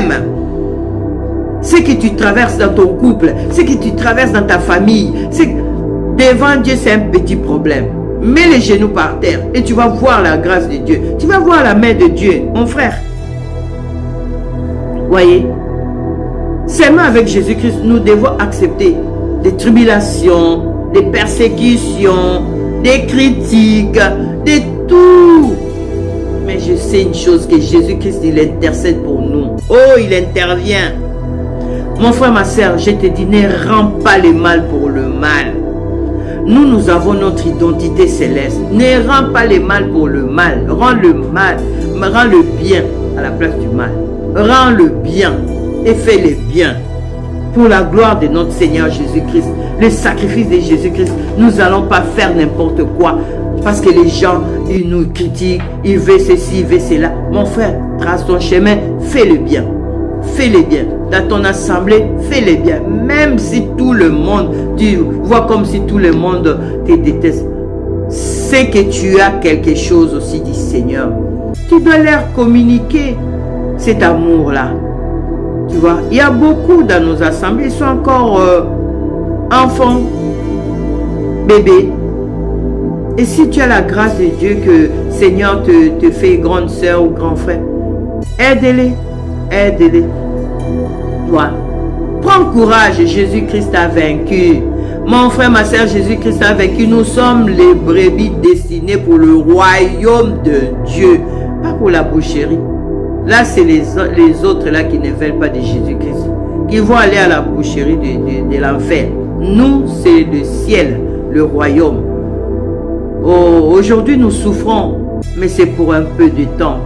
problème, ce que tu traverses dans ton couple, ce que tu traverses dans ta famille, devant Dieu, c'est un petit problème. Mets les genoux par terre et tu vas voir la grâce de Dieu. Tu vas voir la main de Dieu, mon frère. Voyez, seulement avec Jésus-Christ, nous devons accepter des tribulations, des persécutions, des critiques, de tout. Mais je sais une chose, que Jésus-Christ, il intercède pour nous. Oh, il intervient. Mon frère, ma soeur, je te dis, ne rends pas le mal pour le mal. Nous avons notre identité céleste. Ne rends pas le mal pour le mal. Rends le bien à la place du mal. Rends le bien et fais le bien. Pour la gloire de notre Seigneur Jésus-Christ, le sacrifice de Jésus-Christ, nous n'allons pas faire n'importe quoi. Parce que les gens, ils nous critiquent, ils veulent ceci, ils veulent cela. Mon frère, trace ton chemin, fais le bien. Fais-le bien. Dans ton assemblée, fais-le bien. Même si tout le monde, tu vois comme si tout le monde te déteste. C'est que tu as quelque chose aussi du Seigneur. Tu dois leur communiquer cet amour-là. Tu vois, il y a beaucoup dans nos assemblées, ils sont encore enfants, bébés. Et si tu as la grâce de Dieu que Seigneur te fait grande sœur ou grand frère, aide-les. Aide-les. Toi, prends courage, Jésus-Christ a vaincu. Mon frère, ma soeur, Jésus-Christ a vaincu. Nous sommes les brebis destinées pour le royaume de Dieu, pas pour la boucherie. Là, c'est les autres là qui ne veulent pas de Jésus-Christ, qui vont aller à la boucherie de l'enfer. Nous, c'est le ciel, le royaume. Oh, aujourd'hui, nous souffrons, mais c'est pour un peu de temps.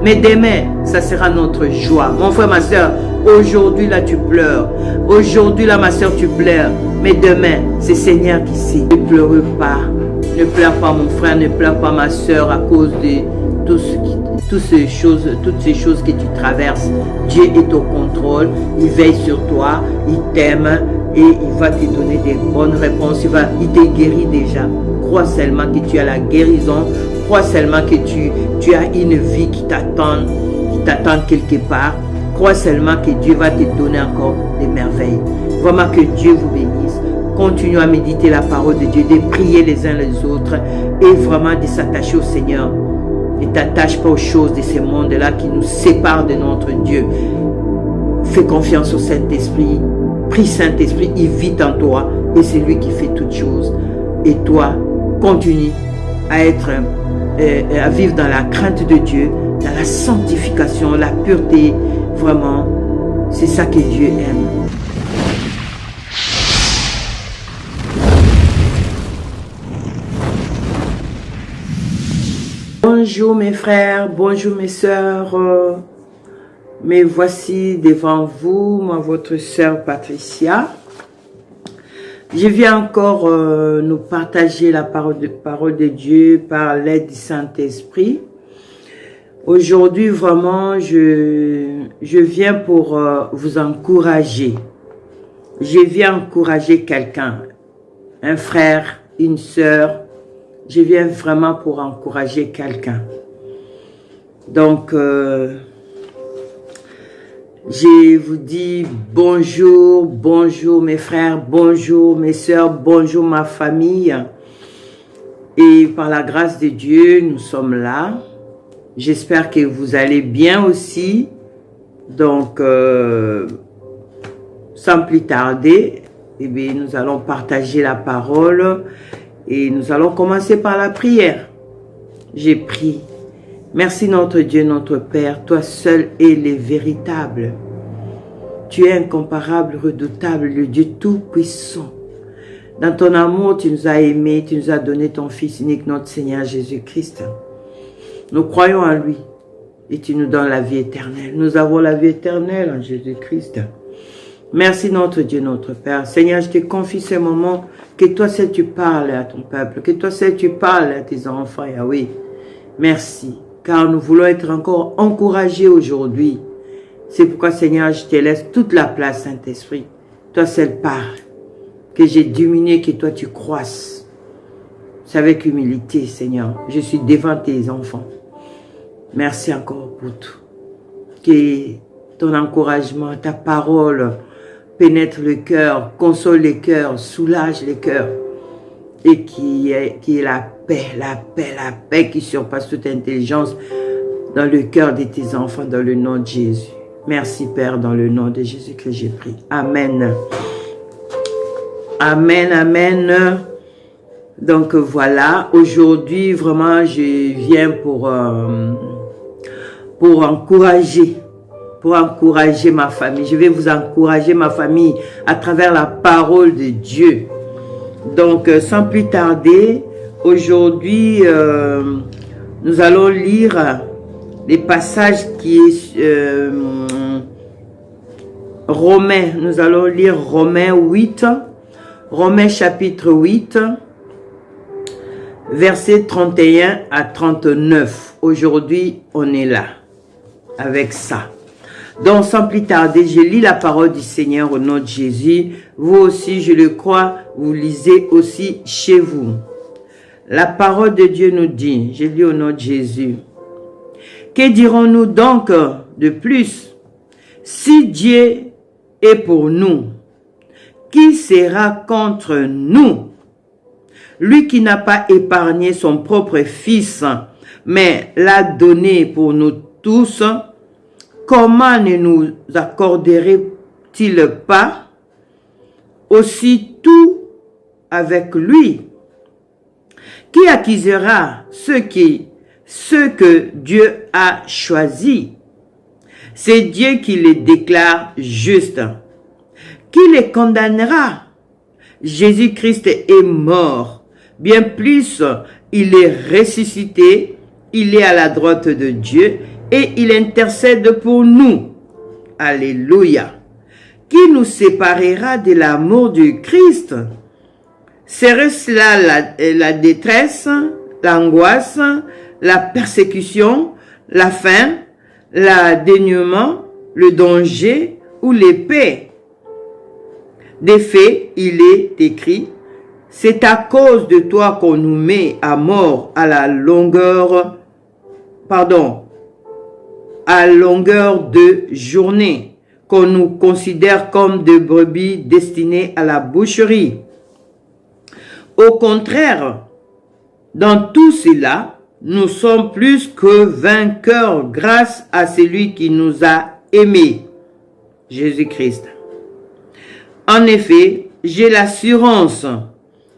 Mais demain, ça sera notre joie. Mon frère, ma soeur, aujourd'hui, là, tu pleures. Aujourd'hui, là, ma soeur, tu pleures. Mais demain, c'est Seigneur qui sait. Ne pleure pas. Ne pleure pas, mon frère. Ne pleure pas, ma soeur, à cause de toutes ces choses que tu traverses. Dieu est au contrôle. Il veille sur toi. Il t'aime. Et il va te donner des bonnes réponses. Il te guérit déjà. Crois seulement que tu as la guérison. Crois seulement que tu as une vie qui t'attend quelque part. Crois seulement que Dieu va te donner encore des merveilles. Vraiment que Dieu vous bénisse. Continuez à méditer la parole de Dieu, de prier les uns les autres et vraiment de s'attacher au Seigneur. Ne t'attache pas aux choses de ce monde-là qui nous séparent de notre Dieu. Fais confiance au Saint-Esprit. Prie Saint-Esprit, il vit en toi et c'est lui qui fait toutes choses. Et toi, continue à vivre dans la crainte de Dieu, dans la sanctification, la pureté. Vraiment, c'est ça que Dieu aime. Bonjour mes frères, bonjour mes sœurs. Me voici devant vous, moi votre sœur Patricia. Je viens encore nous partager la parole de Dieu par l'aide du Saint-Esprit. Aujourd'hui, vraiment, je viens pour vous encourager. Je viens encourager quelqu'un, un frère, une sœur. Je viens vraiment pour encourager quelqu'un. Donc, je vous dis bonjour, bonjour mes frères, bonjour mes sœurs, bonjour ma famille. Et par la grâce de Dieu, nous sommes là. J'espère que vous allez bien aussi. Donc, sans plus tarder, eh bien, nous allons partager la parole et nous allons commencer par la prière. J'ai prié. Merci notre Dieu, notre Père, toi seul es le véritable. Tu es incomparable, redoutable, le Dieu tout-puissant. Dans ton amour, tu nous as aimés, tu nous as donné ton Fils unique, notre Seigneur Jésus-Christ. Nous croyons en lui et tu nous donnes la vie éternelle. Nous avons la vie éternelle en Jésus-Christ. Merci notre Dieu, notre Père. Seigneur, je te confie ce moment que toi seul tu parles à ton peuple, que toi seul tu parles à tes enfants, Yahweh. Merci. Car nous voulons être encore encouragés aujourd'hui. C'est pourquoi, Seigneur, je te laisse toute la place, Saint-Esprit. Toi seul parle. Que j'ai diminué, que toi tu croisses. C'est avec humilité, Seigneur. Je suis devant tes enfants. Merci encore pour tout. Que ton encouragement, ta parole pénètre le cœur, console les cœurs, soulage les cœurs. Et qui est la paix qui surpasse toute intelligence dans le cœur de tes enfants, dans le nom de Jésus. Merci Père, dans le nom de Jésus que j'ai pris. Amen. Amen, amen. Donc voilà, aujourd'hui vraiment je viens pour encourager ma famille. Je vais vous encourager ma famille à travers la parole de Dieu. Donc sans plus tarder, aujourd'hui nous allons lire les passages qui est Romains. Nous allons lire Romains 8, Romains chapitre 8, versets 31 à 39. Aujourd'hui, on est là avec ça. Donc, sans plus tarder, je lis la parole du Seigneur au nom de Jésus. Vous aussi, je le crois, vous lisez aussi chez vous. La parole de Dieu nous dit, je lis au nom de Jésus. Que dirons-nous donc de plus? Si Dieu est pour nous, qui sera contre nous? Lui qui n'a pas épargné son propre fils, mais l'a donné pour nous tous, comment ne nous accorderait-il pas aussi tout avec lui? Qui accusera ceux que Dieu a choisis? C'est Dieu qui les déclare justes. Qui les condamnera? Jésus-Christ est mort. Bien plus, il est ressuscité, il est à la droite de Dieu et il intercède pour nous. Alléluia. Qui nous séparera de l'amour du Christ? Serait cela la détresse, l'angoisse, la persécution, la faim, le dénuement, le danger ou l'épée? Des faits, il est écrit, c'est à cause de toi qu'on nous met à mort à longueur de journée, qu'on nous considère comme des brebis destinées à la boucherie. Au contraire, dans tout cela, nous sommes plus que vainqueurs grâce à celui qui nous a aimés, Jésus-Christ. En effet, j'ai l'assurance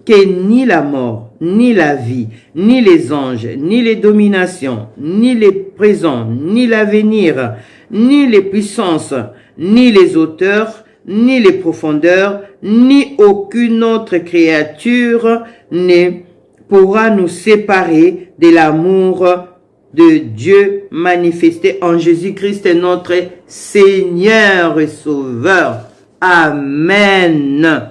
que ni la mort, ni la vie, ni les anges, ni les dominations, ni les présents, ni l'avenir, ni les puissances, ni les auteurs, ni les profondeurs, ni aucune autre créature ne pourra nous séparer de l'amour de Dieu manifesté en Jésus-Christ notre Seigneur et Sauveur. Amen.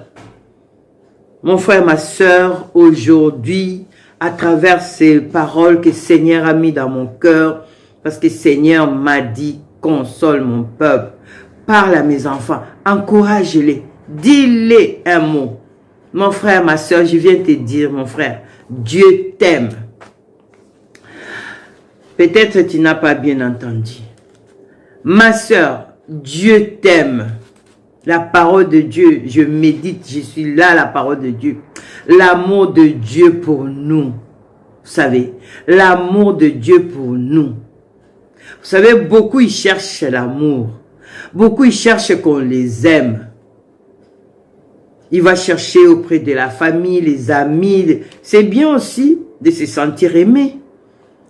Mon frère, ma sœur, aujourd'hui, à travers ces paroles que le Seigneur a mis dans mon cœur, parce que le Seigneur m'a dit, console mon peuple, parle à mes enfants, encourage-les, dis-les un mot. Mon frère, ma sœur, je viens te dire, mon frère, Dieu t'aime. Peut-être tu n'as pas bien entendu. Ma sœur, Dieu t'aime. La parole de Dieu, je médite, je suis là, la parole de Dieu. L'amour de Dieu pour nous. Vous savez, l'amour de Dieu pour nous. Vous savez, beaucoup ils cherchent l'amour. Beaucoup ils cherchent qu'on les aime. Il va chercher auprès de la famille, les amis. C'est bien aussi de se sentir aimé.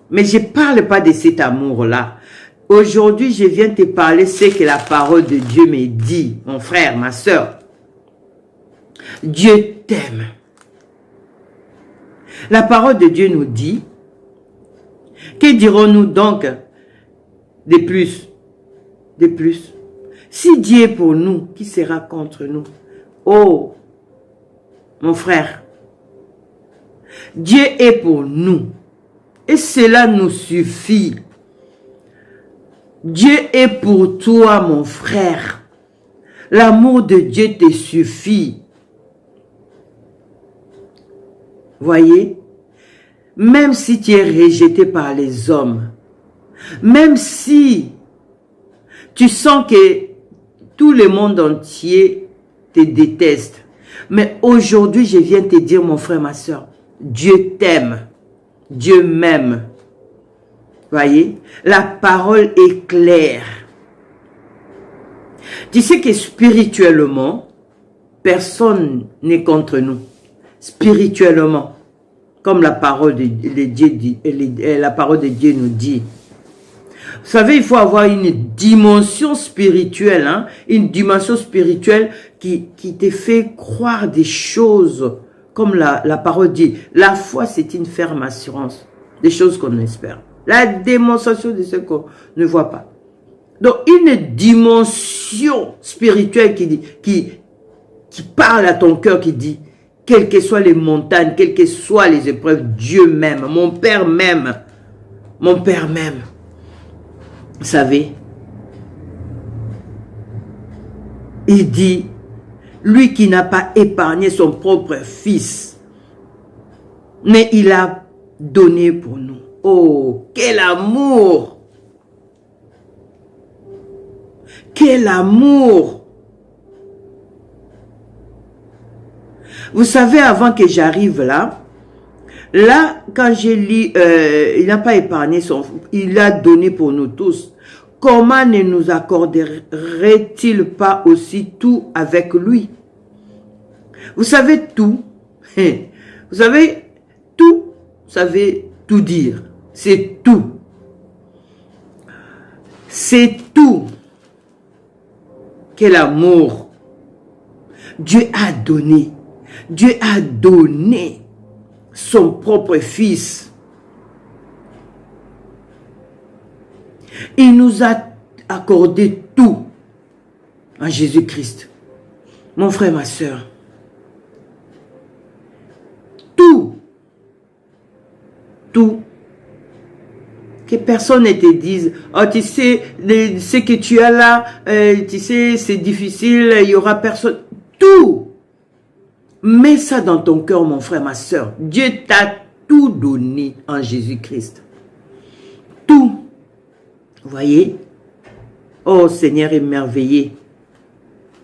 Mais je ne parle pas de cet amour-là. Aujourd'hui, je viens te parler ce que la parole de Dieu me dit, mon frère, ma soeur. Dieu t'aime. La parole de Dieu nous dit, que dirons-nous donc de plus? De plus. Si Dieu est pour nous, qui sera contre nous? Oh, mon frère, Dieu est pour nous. Et cela nous suffit. Dieu est pour toi, mon frère. L'amour de Dieu te suffit. Voyez, même si tu es rejeté par les hommes, même si Tu sens que tout le monde entier te déteste. Mais aujourd'hui, je viens te dire, mon frère, ma soeur, Dieu t'aime. Dieu m'aime. Voyez, la parole est claire. Tu sais que spirituellement, personne n'est contre nous. Spirituellement, comme la parole de Dieu dit, la parole de Dieu nous dit. Vous savez, il faut avoir une dimension spirituelle, hein, une dimension spirituelle qui te fait croire des choses, comme la parole dit. La foi, c'est une ferme assurance des choses qu'on espère. La démonstration de ce qu'on ne voit pas. Donc, une dimension spirituelle qui parle à ton cœur, qui dit, quelles que soient les montagnes, quelles que soient les épreuves, Dieu m'aime, mon Père m'aime, mon Père m'aime. Vous savez, il dit, lui qui n'a pas épargné son propre fils, mais il a donné pour nous. Oh, quel amour! Quel amour! Vous savez, avant que j'arrive là, quand j'ai lu, il n'a pas épargné il a donné pour nous tous. Comment ne nous accorderait-il pas aussi tout avec lui? Vous savez tout. Vous savez tout. Vous savez tout dire. C'est tout. C'est tout. Quel amour. Dieu a donné. Dieu a donné son propre fils. Il nous a accordé tout en Jésus-Christ. Mon frère, ma soeur. Tout. Tout. Que personne ne te dise, oh, tu sais, ce que tu as là, tu sais, c'est difficile, il y aura personne. Tout. Mets ça dans ton cœur, mon frère, ma soeur. Dieu t'a tout donné en Jésus-Christ. Tout. Vous voyez? Oh, Seigneur est merveilleux.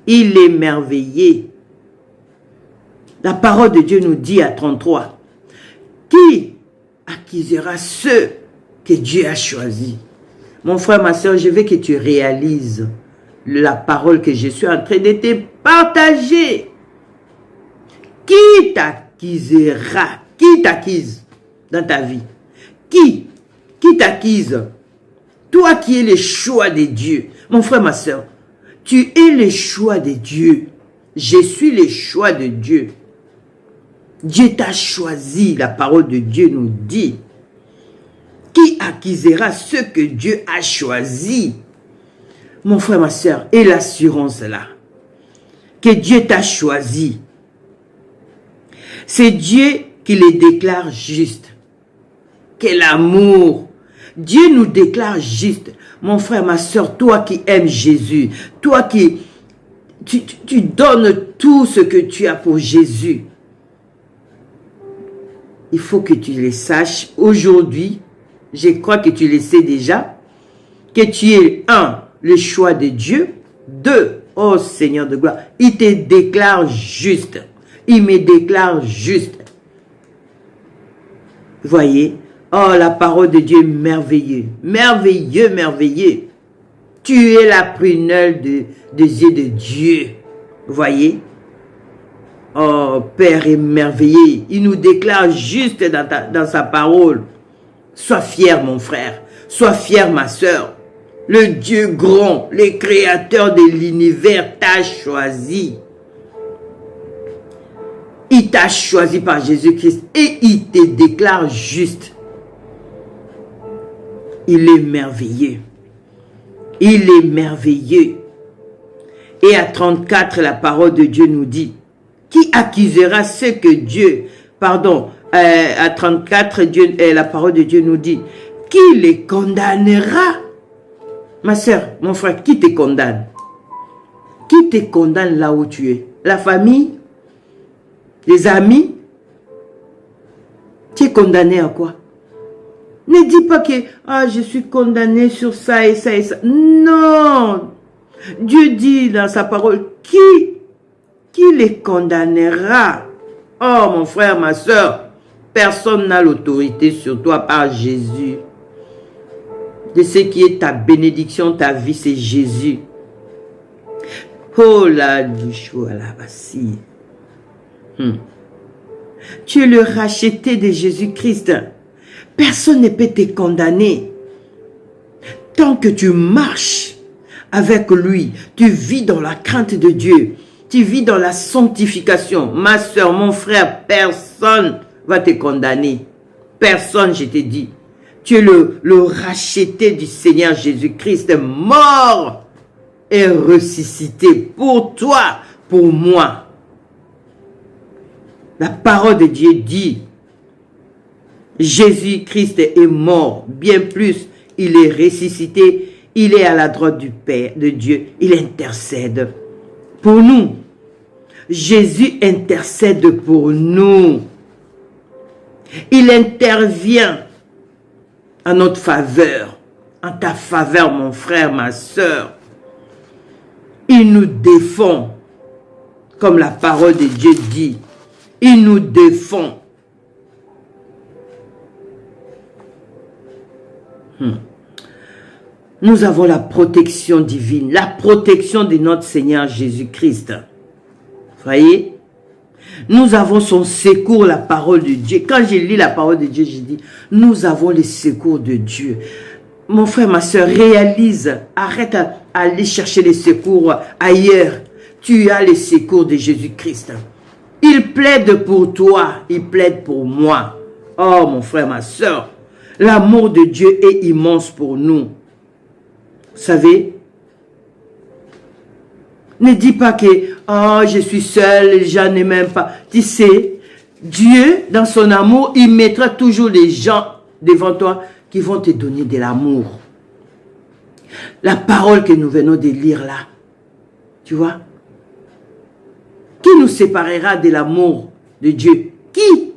Il est merveilleux. La parole de Dieu nous dit à 33, qui acquisera ceux que Dieu a choisis? Mon frère, ma soeur, je veux que tu réalises la parole que je suis en train de te partager. Qui t'acquisera? Qui t'acquise dans ta vie? Qui t'acquise? Toi qui es le choix de Dieu. Mon frère, ma soeur, tu es le choix de Dieu. Je suis le choix de Dieu. Dieu t'a choisi, la parole de Dieu nous dit. Qui acquisera ce que Dieu a choisi? Mon frère, ma soeur, et l'assurance là, que Dieu t'a choisi. C'est Dieu qui les déclare justes. Quel amour! Dieu nous déclare justes. Mon frère, ma soeur, toi qui aimes Jésus, toi qui tu donnes tout ce que tu as pour Jésus. Il faut que tu le saches aujourd'hui. Je crois que tu le sais déjà. Que tu es, 1, le choix de Dieu. 2, oh Seigneur de gloire, il te déclare juste. Il me déclare juste. Voyez, oh la parole de Dieu est merveilleuse. Merveilleux, merveilleux. Tu es la prunelle des yeux de Dieu. Voyez. Oh, Père est merveilleux. Il nous déclare juste dans sa parole. Sois fier, mon frère. Sois fier, ma soeur. Le Dieu grand, le créateur de l'univers t'a choisi. Il t'a choisi par Jésus-Christ et il te déclare juste. Il est merveilleux. Il est merveilleux. Et à 34, la parole de Dieu nous dit, qui accusera ce que Dieu, à 34, la parole de Dieu nous dit, qui les condamnera? Ma soeur, mon frère, qui te condamne? Qui te condamne là où tu es? La famille? Les amis? Tu es condamné à quoi? Ne dis pas que je suis condamné sur ça et ça et ça. Non. Dieu dit dans sa parole, qui les condamnera? Oh mon frère, ma soeur, personne n'a l'autorité sur toi par Jésus. De ce qui est ta bénédiction, ta vie, c'est Jésus. Oh la douche, la bassie. Tu es le racheté de Jésus-Christ. Personne ne peut te condamner. Tant que tu marches avec lui, tu vis dans la crainte de Dieu. Tu vis dans la sanctification. Ma soeur, mon frère, personne va te condamner. Personne, je te dis. Tu es le racheté du Seigneur Jésus-Christ, mort et ressuscité pour toi, pour moi. La parole de Dieu dit, Jésus-Christ est mort, bien plus, il est ressuscité, il est à la droite du Père, de Dieu, il intercède pour nous. Jésus intercède pour nous. Il intervient en notre faveur, en ta faveur, mon frère, ma soeur. Il nous défend, comme la parole de Dieu dit. Il nous défend. Nous avons la protection divine, la protection de notre Seigneur Jésus-Christ. Voyez? Nous avons son secours, la parole de Dieu. Quand je lis la parole de Dieu, je dis, nous avons le secours de Dieu. Mon frère, ma soeur, réalise, arrête à aller chercher les secours ailleurs. Tu as le secours de Jésus-Christ. Il plaide pour toi, il plaide pour moi. Oh, mon frère, ma soeur, l'amour de Dieu est immense pour nous. Vous savez, ne dis pas que je suis seul, les gens ne m'aiment pas. Tu sais, Dieu, dans son amour, il mettra toujours les gens devant toi qui vont te donner de l'amour. La parole que nous venons de lire là, tu vois, qui nous séparera de l'amour de Dieu? Qui?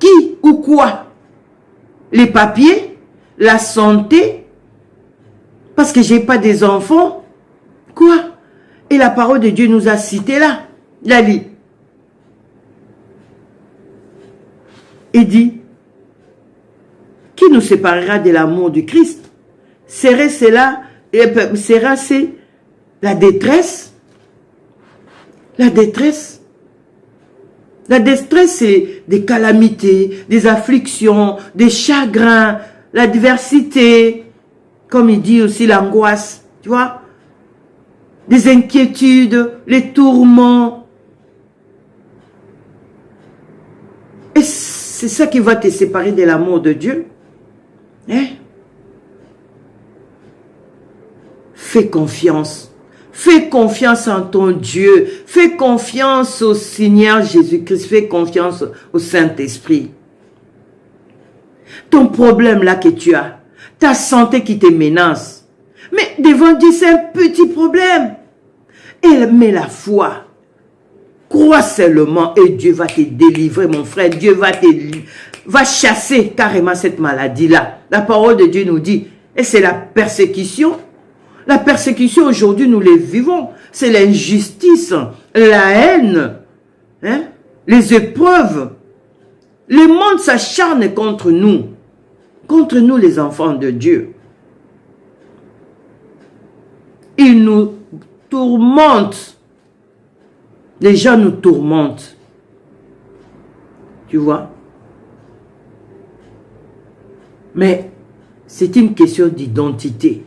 Qui ou quoi? Les papiers? La santé? Parce que je n'ai pas des enfants? Quoi? Et la parole de Dieu nous a cité là. Il a dit. Il dit, qui nous séparera de l'amour du Christ? Sera-c'est la détresse? La détresse? La détresse, c'est des calamités, des afflictions, des chagrins, l'adversité, comme il dit aussi l'angoisse, tu vois, des inquiétudes, les tourments. Et c'est ça qui va te séparer de l'amour de Dieu. Hein? Fais confiance. Fais confiance en ton Dieu. Fais confiance au Seigneur Jésus-Christ. Fais confiance au Saint-Esprit. Ton problème là que tu as, ta santé qui te menace. Mais devant Dieu, c'est un petit problème. Mais la foi, crois seulement et Dieu va te délivrer, mon frère. Dieu va chasser carrément cette maladie-là. La parole de Dieu nous dit, et c'est la persécution. La persécution aujourd'hui, nous les vivons. C'est l'injustice, la haine, hein? Les épreuves. Le monde s'acharne contre nous les enfants de Dieu. Ils nous tourmentent. Les gens nous tourmentent. Tu vois? Mais c'est une question d'identité.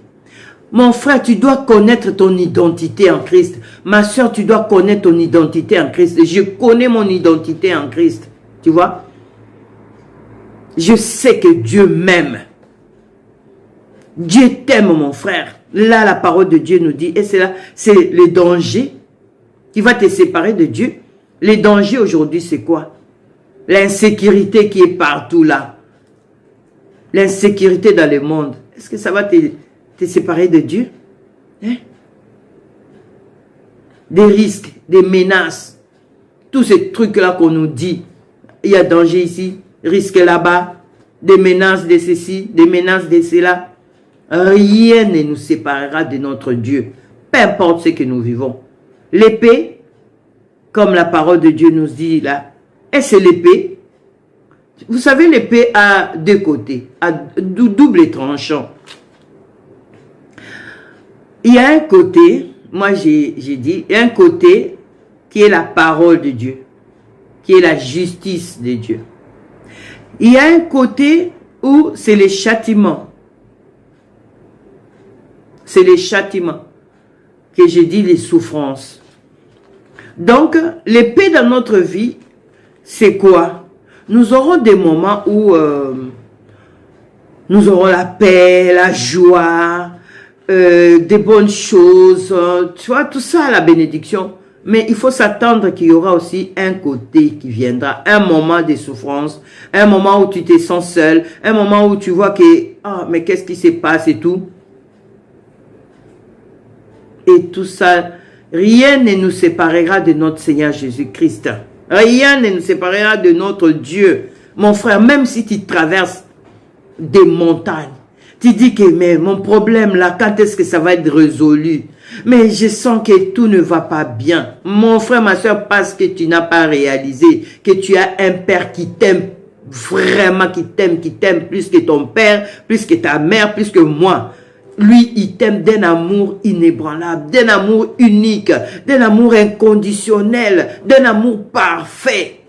Mon frère, tu dois connaître ton identité en Christ. Ma soeur, tu dois connaître ton identité en Christ. Je connais mon identité en Christ. Tu vois? Je sais que Dieu m'aime. Dieu t'aime, mon frère. Là, la parole de Dieu nous dit, et c'est là, c'est le danger qui va te séparer de Dieu. Les dangers aujourd'hui, c'est quoi? L'insécurité qui est partout là. L'insécurité dans le monde. Est-ce que ça va te séparer de Dieu? Hein? Des risques, des menaces. Tous ces trucs-là qu'on nous dit. il y a danger ici, risque là-bas, des menaces de ceci, des menaces de cela. Rien ne nous séparera de notre Dieu, peu importe ce que nous vivons. L'épée, comme la parole de Dieu nous dit là, et c'est l'épée. Vous savez, l'épée a deux côtés, a double tranchant. Il y a un côté, moi j'ai dit, il y a un côté qui est la parole de Dieu, qui est la justice de Dieu. Il y a un côté où c'est les châtiments. C'est les châtiments que j'ai dit, les souffrances. Donc, l'épée dans notre vie, c'est quoi? Nous aurons des moments où nous aurons la paix, la joie, des bonnes choses, tu vois, tout ça, la bénédiction. Mais il faut s'attendre qu'il y aura aussi un côté qui viendra, un moment de souffrance, un moment où tu te sens seul, un moment où tu vois que, ah, mais qu'est-ce qui se passe et tout. Et tout ça, rien ne nous séparera de notre Seigneur Jésus-Christ. Rien ne nous séparera de notre Dieu. Mon frère, même si tu traverses des montagnes, tu dis que mais mon problème là, quand est-ce que ça va être résolu? Mais je sens que tout ne va pas bien. Mon frère, ma soeur, parce que tu n'as pas réalisé que tu as un père qui t'aime vraiment, qui t'aime plus que ton père, plus que ta mère, plus que moi. Lui, il t'aime d'un amour inébranlable, d'un amour unique, d'un amour inconditionnel, d'un amour parfait.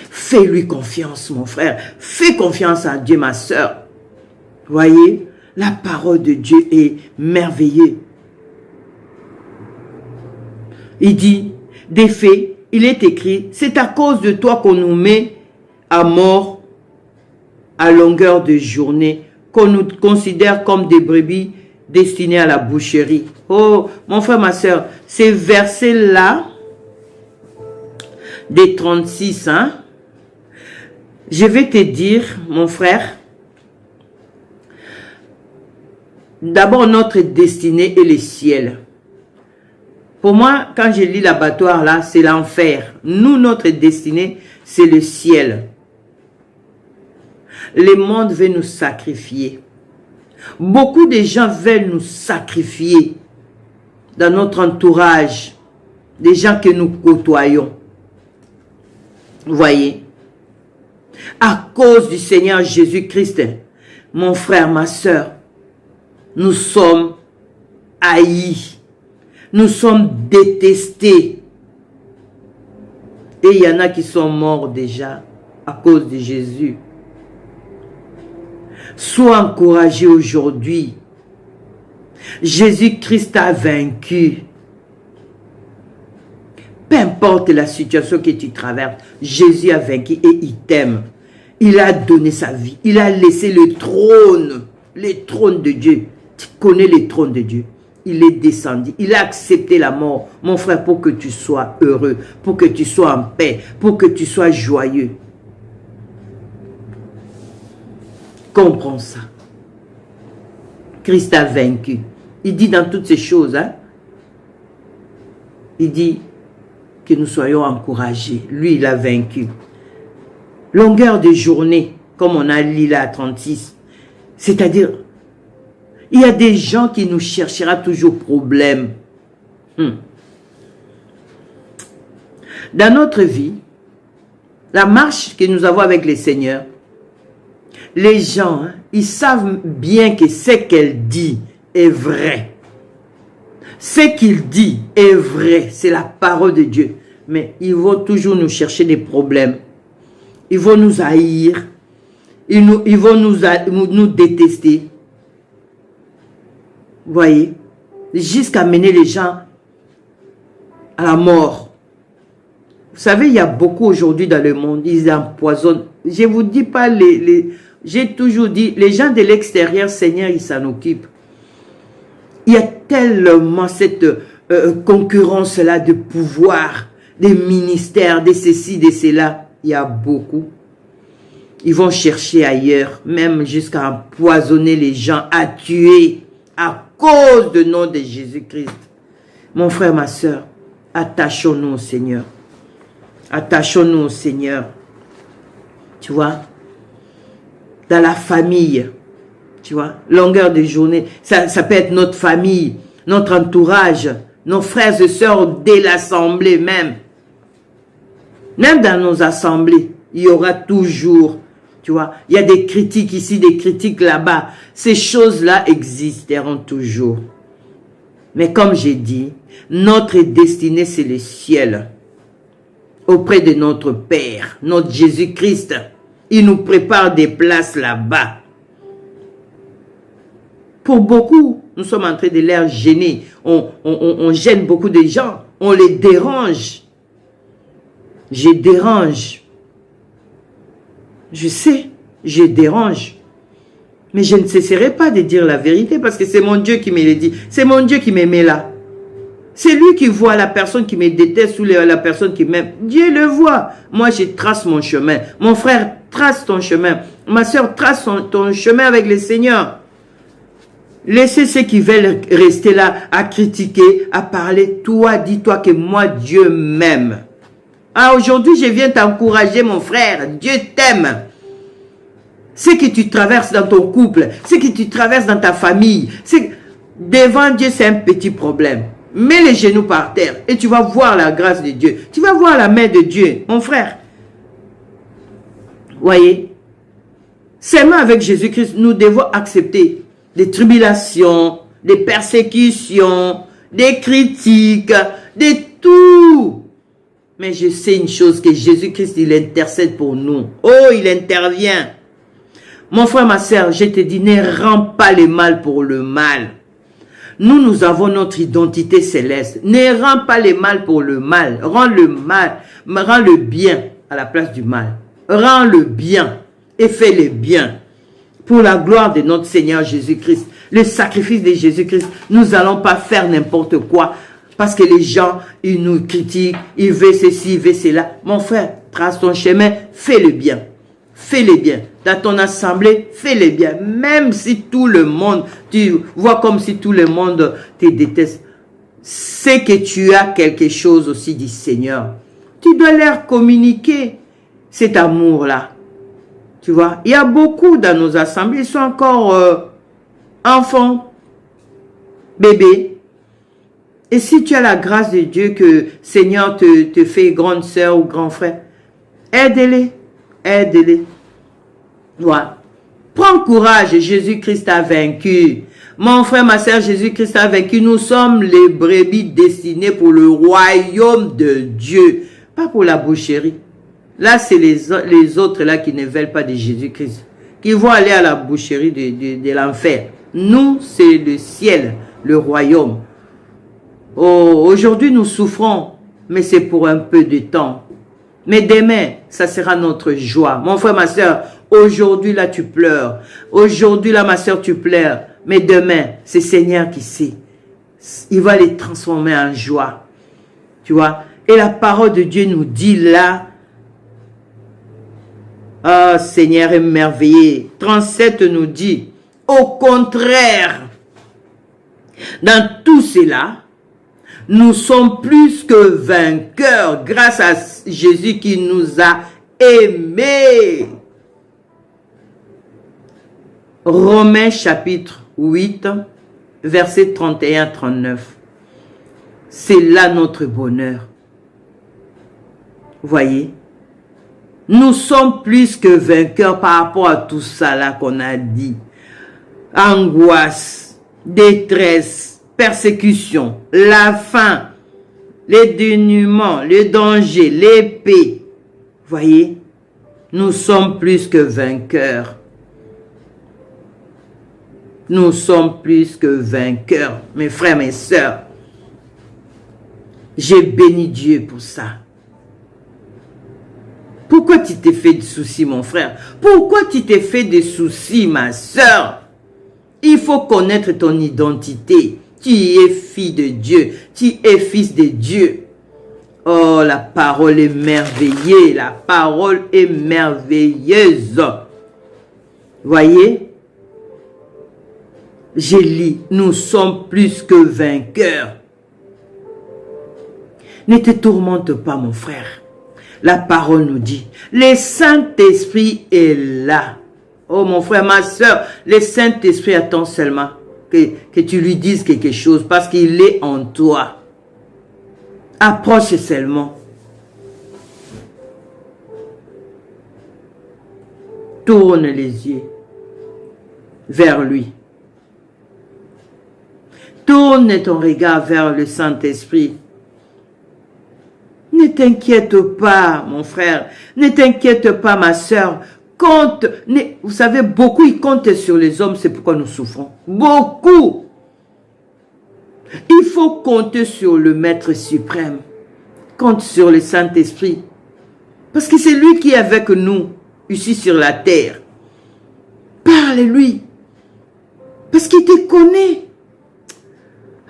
Fais-lui confiance, mon frère. Fais confiance à Dieu, ma soeur. Voyez, la parole de Dieu est merveilleuse. Il dit, des faits, il est écrit, c'est à cause de toi qu'on nous met à mort à longueur de journée, qu'on nous considère comme des brebis destinées à la boucherie. Oh, mon frère, ma soeur, ces versets-là, des 36, hein, je vais te dire, mon frère, d'abord, notre destinée est le ciel. Pour moi, quand je lis l'abattoir là, c'est l'enfer. Nous, notre destinée, c'est le ciel. Le monde veut nous sacrifier. Beaucoup de gens veulent nous sacrifier dans notre entourage, des gens que nous côtoyons. Vous voyez? À cause du Seigneur Jésus-Christ, mon frère, ma soeur, nous sommes haïs. Nous sommes détestés. Et il y en a qui sont morts déjà à cause de Jésus. Sois encouragé aujourd'hui. Jésus-Christ a vaincu. Peu importe la situation que tu traverses, Jésus a vaincu et il t'aime. Il a donné sa vie. Il a laissé le trône de Dieu. Tu connais le trône de Dieu. Il est descendu. Il a accepté la mort, mon frère, pour que tu sois heureux, pour que tu sois en paix, pour que tu sois joyeux. Comprends ça. Christ a vaincu. Il dit dans toutes ces choses, hein, il dit que nous soyons encouragés. Lui, il a vaincu. Longueur de journée, comme on a lu là à 36, c'est-à-dire, il y a des gens qui nous cherchera toujours problème. Dans notre vie, la marche que nous avons avec le Seigneur, les gens, hein, ils savent bien que ce qu'elle dit est vrai. Ce qu'il dit est vrai, c'est la parole de Dieu. Mais ils vont toujours nous chercher des problèmes. Ils vont nous haïr. Ils vont nous détester. Vous voyez, jusqu'à mener les gens à la mort. Vous savez, il y a beaucoup aujourd'hui dans le monde, ils empoisonnent. Je ne vous dis pas, j'ai toujours dit, les gens de l'extérieur, Seigneur, ils s'en occupent. Il y a tellement cette concurrence-là de pouvoir, des ministères, de ceci, de cela. Il y a beaucoup. Ils vont chercher ailleurs, même jusqu'à empoisonner les gens, à tuer, à cause du nom de Jésus-Christ. Mon frère, ma soeur, attachons-nous au Seigneur. Attachons-nous au Seigneur. Tu vois, dans la famille, tu vois, longueur de journée, ça peut être notre famille, notre entourage, nos frères et sœurs dès l'assemblée même. Même dans nos assemblées, il y aura toujours, tu vois, il y a des critiques ici, des critiques là-bas. Ces choses-là existeront toujours. Mais comme j'ai dit, notre destinée, c'est le ciel. Auprès de notre Père, notre Jésus-Christ. Il nous prépare des places là-bas. Pour beaucoup, nous sommes en train de les gêner. On gêne beaucoup de gens. On les dérange. Je dérange. Je sais, je dérange. Mais je ne cesserai pas de dire la vérité parce que c'est mon Dieu qui me le dit. C'est mon Dieu qui me met là. C'est lui qui voit la personne qui me déteste ou la personne qui m'aime. Dieu le voit. Moi, je trace mon chemin. Mon frère, trace ton chemin. Ma soeur, trace ton chemin avec le Seigneur. Laissez ceux qui veulent rester là à critiquer, à parler. Toi, dis-toi que moi, Dieu m'aime. Ah, aujourd'hui, je viens t'encourager, mon frère. Dieu t'aime. Ce que tu traverses dans ton couple, ce que tu traverses dans ta famille, devant Dieu, c'est un petit problème. Mets les genoux par terre et tu vas voir la grâce de Dieu. Tu vas voir la main de Dieu, mon frère. Voyez, seulement avec Jésus-Christ, nous devons accepter des tribulations, des persécutions, des critiques, de tout. Mais je sais une chose, que Jésus-Christ, il intercède pour nous. Oh, il intervient. Mon frère, ma soeur, je te dis, ne rends pas le mal pour le mal. Nous avons notre identité céleste. Ne rends pas le mal pour le mal. Rends le bien à la place du mal. Rends le bien et fais le bien. Pour la gloire de notre Seigneur Jésus-Christ. Le sacrifice de Jésus-Christ. Nous n'allons pas faire n'importe quoi. Parce que les gens, ils nous critiquent. Ils veulent ceci, ils veulent cela. Mon frère, trace ton chemin. Fais le bien. Fais-le bien. Dans ton assemblée, fais-le bien. Même si tout le monde, tu vois comme si tout le monde te déteste. C'est que tu as quelque chose aussi du Seigneur. Tu dois leur communiquer cet amour-là. Tu vois, il y a beaucoup dans nos assemblées, ils sont encore enfants, bébés. Et si tu as la grâce de Dieu que Seigneur te fait grande sœur ou grand frère, aide-les. Aide-les. Voilà. Prends courage, Jésus-Christ a vaincu. Mon frère, ma soeur, Jésus-Christ a vaincu. Nous sommes les brebis destinées pour le royaume de Dieu. Pas pour la boucherie. Là, c'est les autres là qui ne veulent pas de Jésus-Christ. Qui vont aller à la boucherie de l'enfer. Nous, c'est le ciel, le royaume. Oh, aujourd'hui, nous souffrons. Mais c'est pour un peu de temps. Mais demain, ça sera notre joie. Mon frère, ma soeur, aujourd'hui, là, tu pleures. Aujourd'hui, là, ma soeur, tu pleures. Mais demain, c'est Seigneur qui sait. Il va les transformer en joie. Tu vois? Et la parole de Dieu nous dit là, ah, Seigneur émerveillé. 37 nous dit, au contraire, dans tout cela, nous sommes plus que vainqueurs grâce à Jésus qui nous a aimés. Romains chapitre 8, versets 31-39. C'est là notre bonheur. Voyez, nous sommes plus que vainqueurs par rapport à tout ça là qu'on a dit. Angoisse, détresse, persécution, la faim, les dénûments, le danger, l'épée. Voyez, nous sommes plus que vainqueurs. Nous sommes plus que vainqueurs, mes frères, mes sœurs. J'ai béni Dieu pour ça. Pourquoi tu t'es fait des soucis, mon frère? Pourquoi tu t'es fait des soucis, ma sœur? Il faut connaître ton identité. Tu es fille de Dieu. Tu es fils de Dieu. Oh, la parole est merveilleuse. La parole est merveilleuse. Voyez? J'ai lu, nous sommes plus que vainqueurs. Ne te tourmente pas, mon frère. La parole nous dit, le Saint-Esprit est là. Oh mon frère, ma soeur, le Saint-Esprit attend seulement que tu lui dises quelque chose parce qu'il est en toi. Approche seulement. Tourne les yeux vers lui. Tourne ton regard vers le Saint-Esprit. Ne t'inquiète pas, mon frère. Ne t'inquiète pas, ma soeur. Compte. Vous savez, beaucoup, ils comptent sur les hommes. C'est pourquoi nous souffrons. Beaucoup. Il faut compter sur le Maître suprême. Compte sur le Saint-Esprit. Parce que c'est lui qui est avec nous, ici sur la terre. Parle-lui. Parce qu'il te connaît.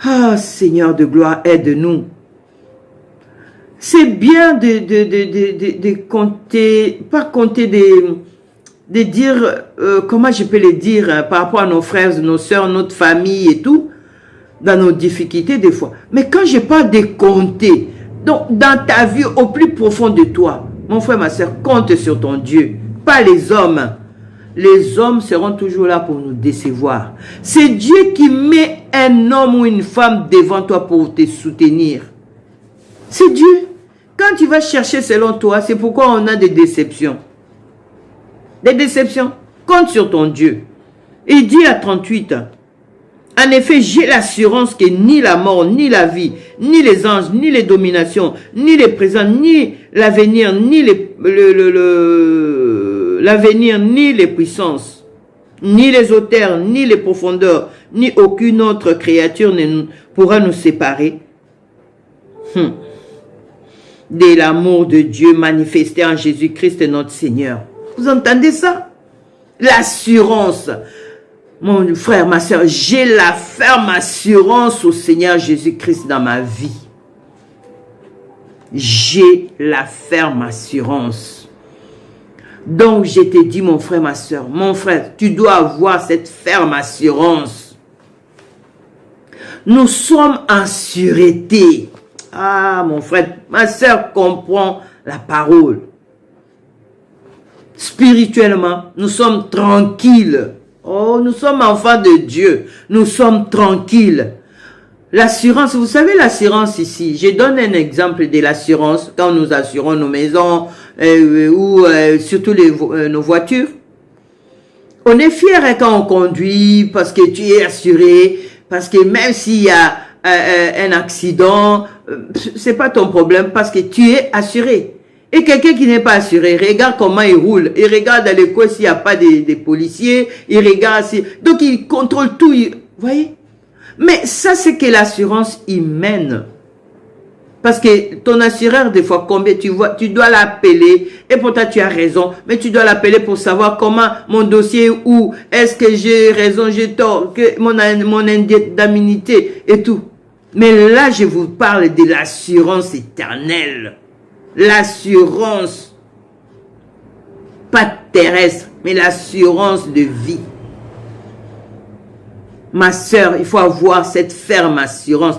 Ah, Seigneur de gloire, aide-nous. C'est bien de compter, pas compter, de dire, comment je peux le dire, hein, par rapport à nos frères, nos sœurs, notre famille et tout, dans nos difficultés des fois. Mais quand je parle de compter, donc dans ta vie au plus profond de toi, mon frère, ma soeur, compte sur ton Dieu, pas les hommes. Les hommes seront toujours là pour nous décevoir. C'est Dieu qui met un homme ou une femme devant toi pour te soutenir. C'est Dieu. Quand tu vas chercher selon toi, c'est pourquoi on a des déceptions. Des déceptions. Compte sur ton Dieu. Il dit à 38, en effet, j'ai l'assurance que ni la mort, ni la vie, ni les anges, ni les dominations, ni les présents, ni l'avenir, ni l'avenir, ni les puissances, ni les hauteurs, ni les profondeurs, ni aucune autre créature ne pourra nous séparer de l'amour de Dieu manifesté en Jésus-Christ notre Seigneur. Vous entendez ça? L'assurance. Mon frère, ma soeur, j'ai la ferme assurance au Seigneur Jésus-Christ dans ma vie. J'ai la ferme assurance. Donc, je te dis, mon frère, ma soeur, mon frère, tu dois avoir cette ferme assurance. Nous sommes en sûreté. Ah, mon frère, ma soeur comprend la parole. Spirituellement, nous sommes tranquilles. Oh, nous sommes enfants de Dieu. Nous sommes tranquilles. L'assurance, vous savez l'assurance ici. Je donne un exemple de l'assurance quand nous assurons nos maisons ou surtout nos voitures. On est fier quand on conduit parce que tu es assuré. Parce que même s'il y a un accident, c'est pas ton problème parce que tu es assuré. Et quelqu'un qui n'est pas assuré, regarde comment il roule. Il regarde dans les coins s'il n'y a pas des policiers. Il regarde si... Donc, il contrôle tout. Vous voyez? Mais ça, c'est que l'assurance humaine. Parce que ton assureur, des fois, combien tu vois, tu dois l'appeler. Et pourtant, tu as raison. Mais tu dois l'appeler pour savoir comment mon dossier, où est-ce que j'ai raison, j'ai tort, que mon indemnité et tout. Mais là, je vous parle de l'assurance éternelle. L'assurance, pas terrestre, mais l'assurance de vie. Ma sœur, il faut avoir cette ferme assurance,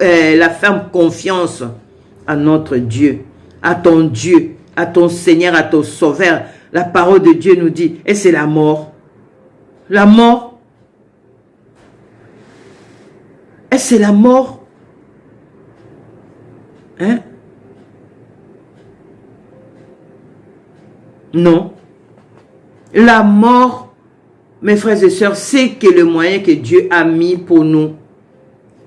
la ferme confiance à notre Dieu, à ton Seigneur, à ton Sauveur. La parole de Dieu nous dit, et c'est la mort. La mort. Et c'est la mort. Hein? Non. La mort, mes frères et sœurs, c'est que le moyen que Dieu a mis pour nous,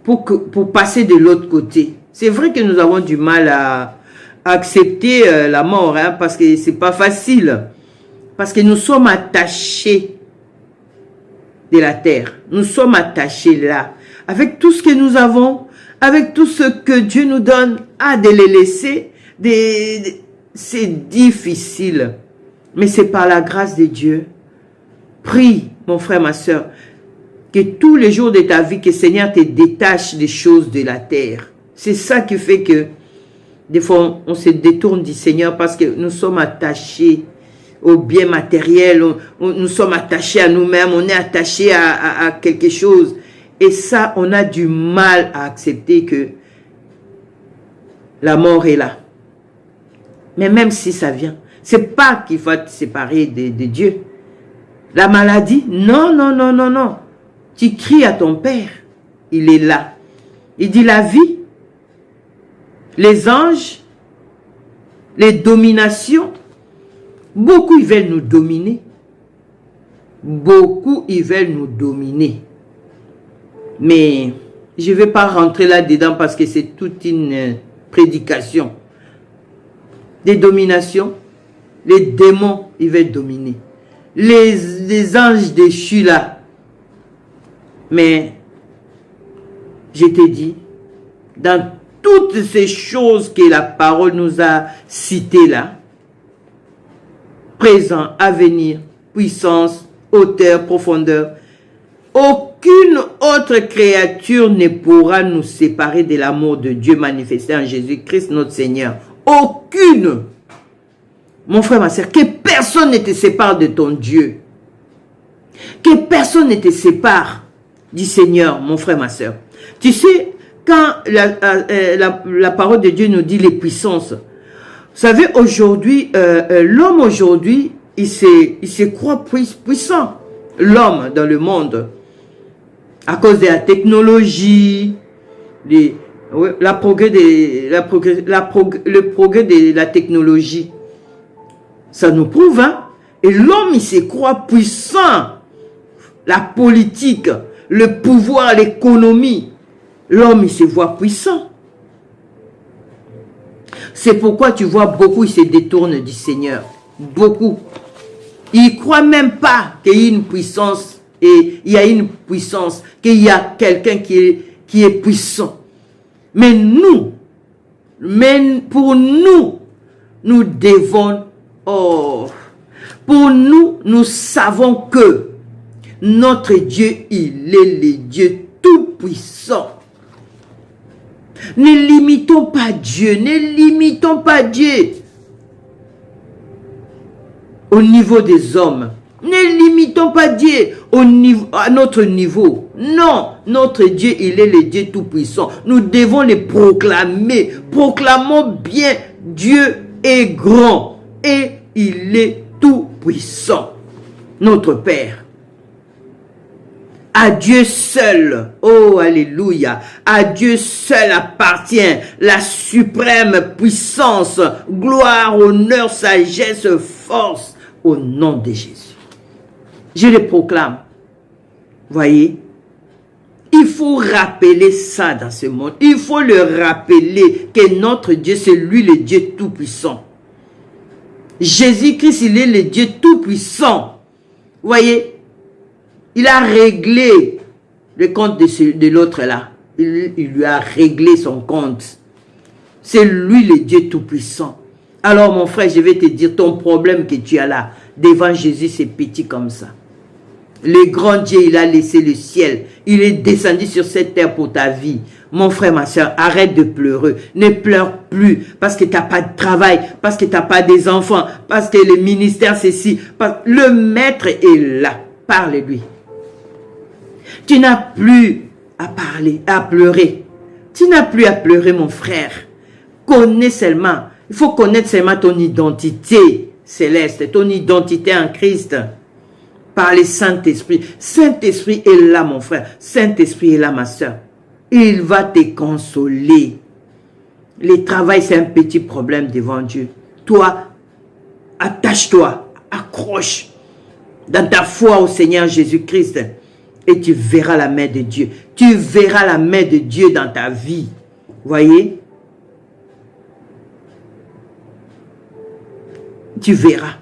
pour passer de l'autre côté. C'est vrai que nous avons du mal à accepter la mort, hein, parce que c'est pas facile. Parce que nous sommes attachés de la terre. Nous sommes attachés là. Avec tout ce que nous avons, avec tout ce que Dieu nous donne, de les laisser, c'est difficile. Mais c'est par la grâce de Dieu. Prie, mon frère, ma soeur, que tous les jours de ta vie, que le Seigneur te détache des choses de la terre. C'est ça qui fait que, des fois, on se détourne du Seigneur parce que nous sommes attachés aux biens matériels, nous sommes attachés à nous-mêmes, on est attachés à quelque chose. Et ça, on a du mal à accepter que la mort est là. Mais même si ça vient, c'est pas qu'il faut te séparer de Dieu. La maladie, non, non, non, non, non. Tu cries à ton Père, il est là. Il dit la vie, les anges, les dominations, beaucoup ils veulent nous dominer. Beaucoup ils veulent nous dominer. Mais je ne vais pas rentrer là-dedans parce que c'est toute une prédication. Des dominations, les démons, ils veulent dominer. Les anges déchus là. Mais, je t'ai dit, dans toutes ces choses que la parole nous a citées là, présent, avenir, puissance, hauteur, profondeur, aucune autre créature ne pourra nous séparer de l'amour de Dieu manifesté en Jésus-Christ notre Seigneur. Aucune. Mon frère, ma soeur, que personne ne te sépare de ton Dieu. Que personne ne te sépare du Seigneur, mon frère, ma soeur. Tu sais, quand la parole de Dieu nous dit les puissances, vous savez, aujourd'hui, l'homme aujourd'hui, il se croit puissant. L'homme dans le monde, à cause de la technologie, le progrès de la technologie, ça nous prouve, hein? Et l'homme, il se croit puissant. La politique, le pouvoir, l'économie, l'homme, il se voit puissant. C'est pourquoi tu vois beaucoup, ils se détournent du Seigneur. Beaucoup. Ils ne croient même pas qu'il y a une puissance, et il y a une puissance, qu'il y a quelqu'un qui est puissant. Mais nous, pour nous, nous devons, pour nous, nous savons que notre Dieu, il est le Dieu tout-puissant. Ne limitons pas Dieu, ne limitons pas Dieu au niveau des hommes. Ne limitons pas Dieu à notre niveau. Non, notre Dieu, il est le Dieu tout-puissant. Nous devons le proclamer. Proclamons bien, Dieu est grand et il est tout-puissant. Notre Père. À Dieu seul, oh alléluia, à Dieu seul appartient la suprême puissance, gloire, honneur, sagesse, force, au nom de Jésus. Je le proclame. Voyez, il faut rappeler ça dans ce monde. Il faut le rappeler que notre Dieu, c'est lui le Dieu tout-puissant. Jésus-Christ, il est le Dieu tout-puissant. Voyez, il a réglé le compte de l'autre là. Il lui a réglé son compte. C'est lui le Dieu tout-puissant. Alors mon frère, je vais te dire, ton problème que tu as là, devant Jésus, c'est petit comme ça. Le grand Dieu, il a laissé le ciel. Il est descendu sur cette terre pour ta vie. Mon frère, ma soeur, arrête de pleurer. Ne pleure plus parce que tu n'as pas de travail, parce que tu n'as pas des enfants, parce que le ministère, c'est ci. Le maître est là. Parle-lui. Tu n'as plus à parler, à pleurer. Tu n'as plus à pleurer, mon frère. Connais seulement. Il faut connaître seulement ton identité céleste, ton identité en Christ. Par le Saint-Esprit. Saint-Esprit est là, mon frère. Saint-Esprit est là, ma soeur. Il va te consoler. Le travail, c'est un petit problème devant Dieu. Toi, attache-toi, accroche dans ta foi au Seigneur Jésus-Christ. Et tu verras la main de Dieu. Tu verras la main de Dieu dans ta vie. Voyez? Tu verras.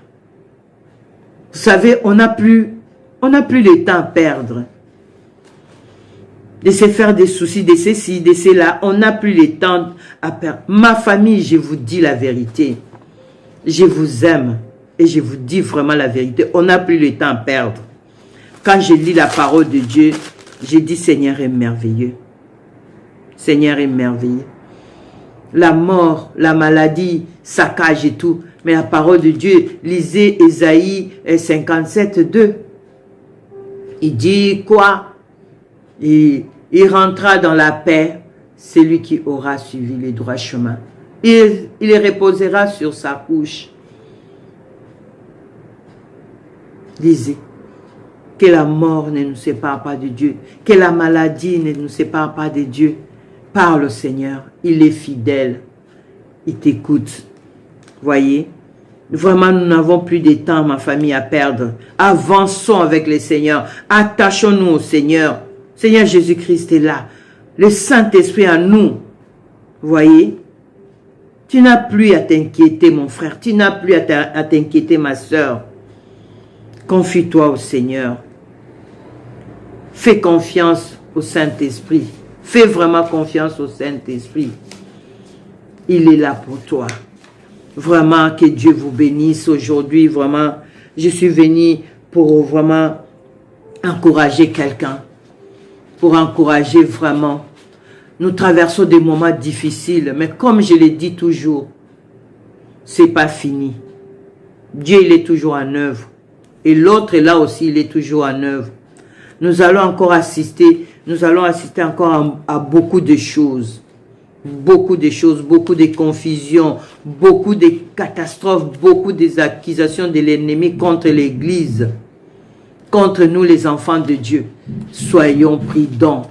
Vous savez, on n'a plus le temps à perdre. De se faire des soucis, de ceci, de cela. On n'a plus le temps à perdre. Ma famille, je vous dis la vérité. Je vous aime. Et je vous dis vraiment la vérité. On n'a plus le temps à perdre. Quand je lis la parole de Dieu, je dis Seigneur est merveilleux. Seigneur est merveilleux. La mort, la maladie, saccage et tout. Mais la parole de Dieu, lisez Ésaïe 57, 2. Il dit quoi? Il rentrera dans la paix, celui qui aura suivi le droit chemin. Il reposera sur sa couche. Lisez. Que la mort ne nous sépare pas de Dieu. Que la maladie ne nous sépare pas de Dieu. Parle au Seigneur. Il est fidèle. Il t'écoute. Voyez? Vraiment, nous n'avons plus de temps, ma famille, à perdre. Avançons avec le Seigneur. Attachons-nous au Seigneur. Seigneur Jésus-Christ est là. Le Saint-Esprit en nous. Voyez? Tu n'as plus à t'inquiéter, mon frère. Tu n'as plus à t'inquiéter, ma soeur. Confie-toi au Seigneur. Fais confiance au Saint-Esprit. Fais vraiment confiance au Saint-Esprit. Il est là pour toi. Vraiment, que Dieu vous bénisse aujourd'hui. Vraiment, je suis venu pour vraiment encourager quelqu'un. Pour encourager vraiment. Nous traversons des moments difficiles. Mais comme je le dis toujours, c'est pas fini. Dieu, il est toujours en œuvre. Et l'autre est là aussi, il est toujours en œuvre. Nous allons encore assister. Nous allons assister encore à beaucoup de choses. Beaucoup de choses, beaucoup de confusions, beaucoup de catastrophes, beaucoup des accusations de l'ennemi contre l'Église, contre nous les enfants de Dieu. Soyons prudents.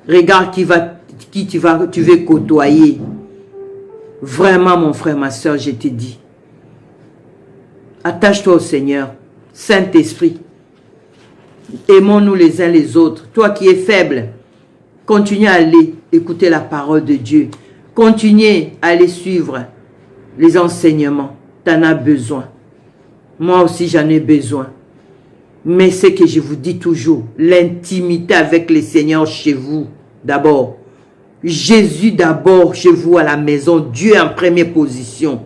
Regarde qui tu veux côtoyer. Vraiment, mon frère, ma soeur, je te dis. Attache-toi au Seigneur. Saint-Esprit. Aimons-nous les uns les autres. Toi qui es faible, continue à aller écouter la parole de Dieu. Continue à aller suivre les enseignements. Tu en as besoin. Moi aussi, j'en ai besoin. Mais c'est que je vous dis toujours, l'intimité avec le Seigneur chez vous, d'abord. Jésus d'abord chez vous à la maison. Dieu en première position.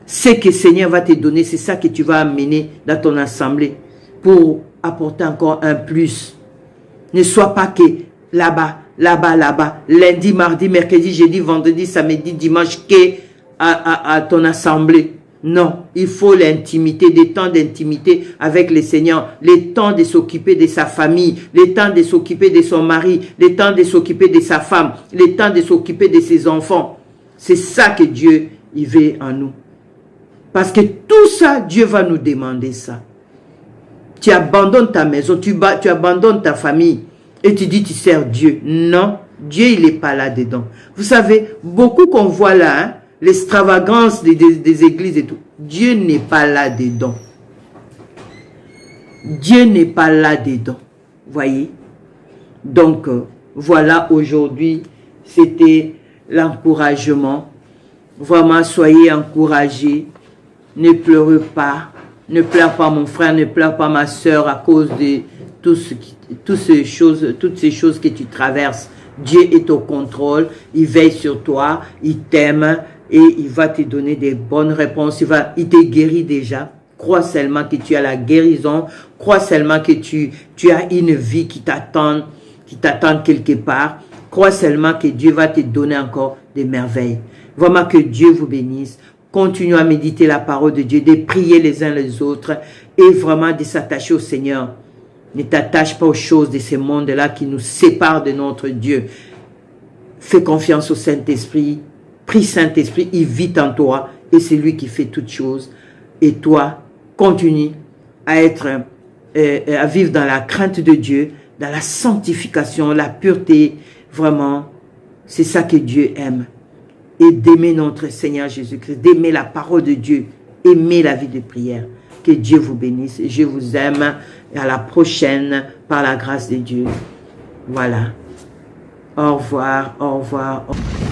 Ce que le Seigneur va te donner, c'est ça que tu vas amener dans ton assemblée pour apporter encore un plus. Ne sois pas que là-bas, lundi, mardi, mercredi, jeudi, vendredi, samedi, dimanche, à ton assemblée. Non, il faut l'intimité, des temps d'intimité avec le Seigneur, les temps de s'occuper de sa famille, les temps de s'occuper de son mari, les temps de s'occuper de sa femme, les temps de s'occuper de ses enfants. C'est ça que Dieu, il veut en nous. Parce que tout ça, Dieu va nous demander ça. Tu abandonnes ta maison, tu abandonnes ta famille et tu dis tu sers Dieu. Non, Dieu il n'est pas là-dedans. Vous savez, beaucoup qu'on voit là, hein, l'extravagance des églises et tout, Dieu n'est pas là-dedans. Dieu n'est pas là-dedans. Voyez? Donc, voilà, aujourd'hui, c'était l'encouragement. Vraiment, soyez encouragés. Ne pleure pas. Ne pleure pas mon frère, ne pleure pas ma soeur à cause de toutes ces choses que tu traverses. Dieu est au contrôle, il veille sur toi, il t'aime et il va te donner des bonnes réponses. Il te guérit déjà. Crois seulement que tu as la guérison. Crois seulement que tu as une vie qui t'attend quelque part. Crois seulement que Dieu va te donner encore des merveilles. Vraiment que Dieu vous bénisse. Continuez à méditer la parole de Dieu, de prier les uns les autres et vraiment de s'attacher au Seigneur. Ne t'attache pas aux choses de ce monde-là qui nous séparent de notre Dieu. Fais confiance au Saint-Esprit. Prie Saint-Esprit, il vit en toi et c'est lui qui fait toutes choses. Et toi, continue à vivre dans la crainte de Dieu, dans la sanctification, la pureté. Vraiment, c'est ça que Dieu aime. Et d'aimer notre Seigneur Jésus-Christ, d'aimer la parole de Dieu, aimer la vie de prière. Que Dieu vous bénisse. Je vous aime. Et à la prochaine, par la grâce de Dieu. Voilà. Au revoir, au revoir. Au revoir.